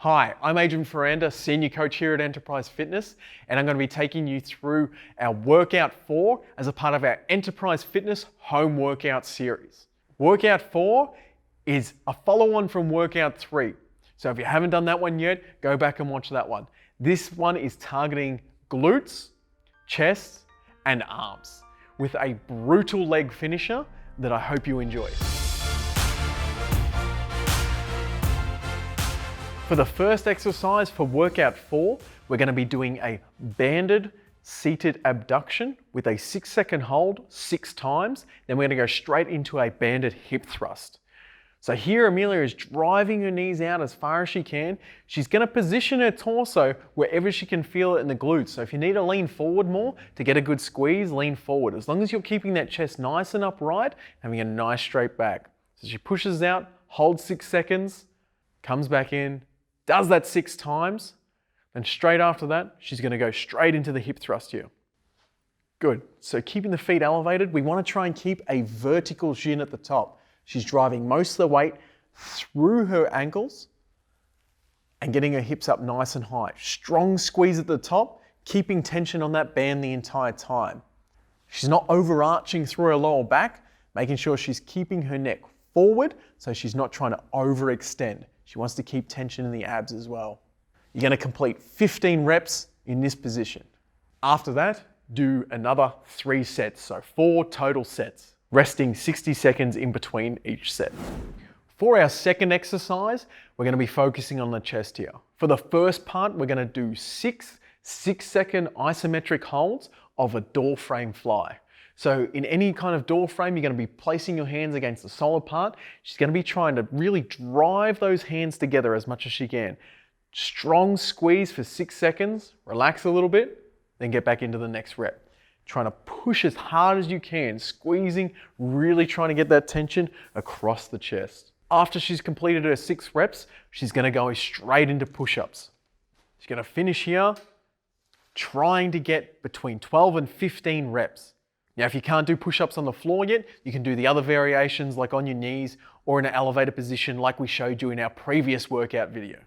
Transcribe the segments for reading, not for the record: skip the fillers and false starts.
Hi, I'm Adrian Ferranda, Senior Coach here at Enterprise Fitness, and I'm going to be taking you through our Workout 4 as a part of our Enterprise Fitness Home Workout Series. Workout 4 is a follow-on from Workout 3. So if you haven't done that one yet, go back and watch that one. This one is targeting glutes, chest, and arms with a brutal leg finisher that I hope you enjoy. For the first exercise for Workout 4, we're going to be doing a banded seated abduction with a 6-second hold 6 times. Then we're going to go straight into a banded hip thrust. So here Amelia is driving her knees out as far as she can. She's going to position her torso wherever she can feel it in the glutes. So if you need to lean forward more to get a good squeeze, lean forward. As long as you're keeping that chest nice and upright, having a nice straight back. So she pushes out, holds 6 seconds, comes back in, does that 6 times, then straight after that, she's going to go straight into the hip thrust here. Good. So keeping the feet elevated, we want to try and keep a vertical shin at the top. She's driving most of the weight through her ankles and getting her hips up nice and high. Strong squeeze at the top, keeping tension on that band the entire time. She's not overarching through her lower back, making sure she's keeping her neck forward so she's not trying to overextend. She wants to keep tension in the abs as well. You're going to complete 15 reps in this position. After that, do another 3 sets, so 4 total sets, resting 60 seconds in between each set. For our second exercise, we're going to be focusing on the chest here. For the first part, we're going to do 6 6-second isometric holds of a door frame fly. So in any kind of door frame, you're going to be placing your hands against the solid part. She's going to be trying to really drive those hands together as much as she can. Strong squeeze for 6 seconds, relax a little bit, then get back into the next rep. Trying to push as hard as you can, squeezing, really trying to get that tension across the chest. After she's completed her 6 reps, she's going to go straight into push-ups. She's going to finish here, trying to get between 12 and 15 reps. Now, if you can't do push-ups on the floor yet, you can do the other variations like on your knees or in an elevated position like we showed you in our previous workout video.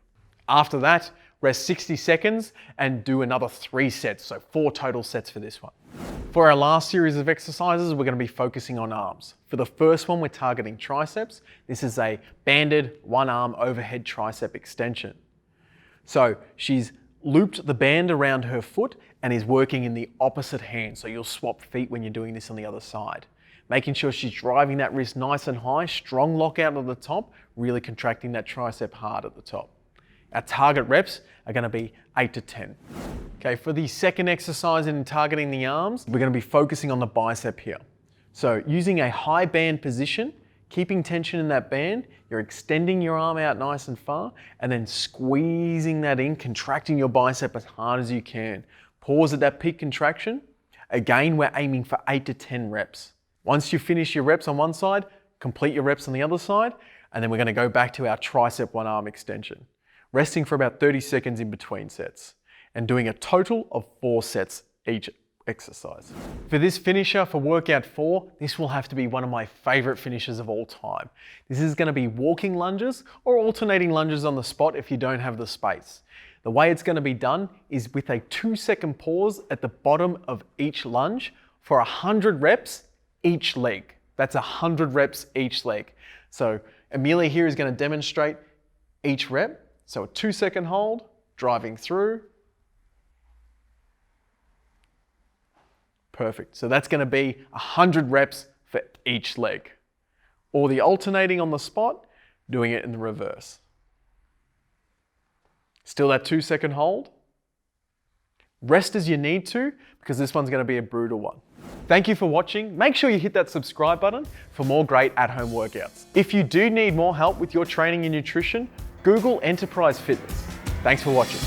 After that, rest 60 seconds and do another 3 sets, so 4 total sets for this one. For our last series of exercises, we're going to be focusing on arms. For the first one, we're targeting triceps. This is a banded 1-arm overhead tricep extension. So she's looped the band around her foot and is working in the opposite hand. So you'll swap feet when you're doing this on the other side. Making sure she's driving that wrist nice and high, strong lockout at the top, really contracting that tricep hard at the top. Our target reps are going to be 8 to 10. Okay, for the second exercise in targeting the arms, we're going to be focusing on the bicep here. So using a high band position, keeping tension in that band, you're extending your arm out nice and far and then squeezing that in, contracting your bicep as hard as you can. Pause at that peak contraction. Again, we're aiming for 8 to 10 reps. Once you finish your reps on one side, complete your reps on the other side, and then we're going to go back to our tricep 1-arm extension. Resting for about 30 seconds in between sets and doing a total of 4 sets each exercise. For this finisher for Workout 4, this will have to be one of my favorite finishers of all time. This is going to be walking lunges or alternating lunges on the spot if you don't have the space. The way it's going to be done is with a 2-second pause at the bottom of each lunge for 100 reps each leg. That's 100 reps each leg. So Amelia here is going to demonstrate each rep. So a 2-second hold, driving through. Perfect. So that's going to be 100 reps for each leg. Or the alternating on the spot, doing it in the reverse. Still that 2-second hold. Rest as you need to, because this one's going to be a brutal one. Thank you for watching. Make sure you hit that subscribe button for more great at-home workouts. If you do need more help with your training and nutrition, Google Enterprise Fitness. Thanks for watching.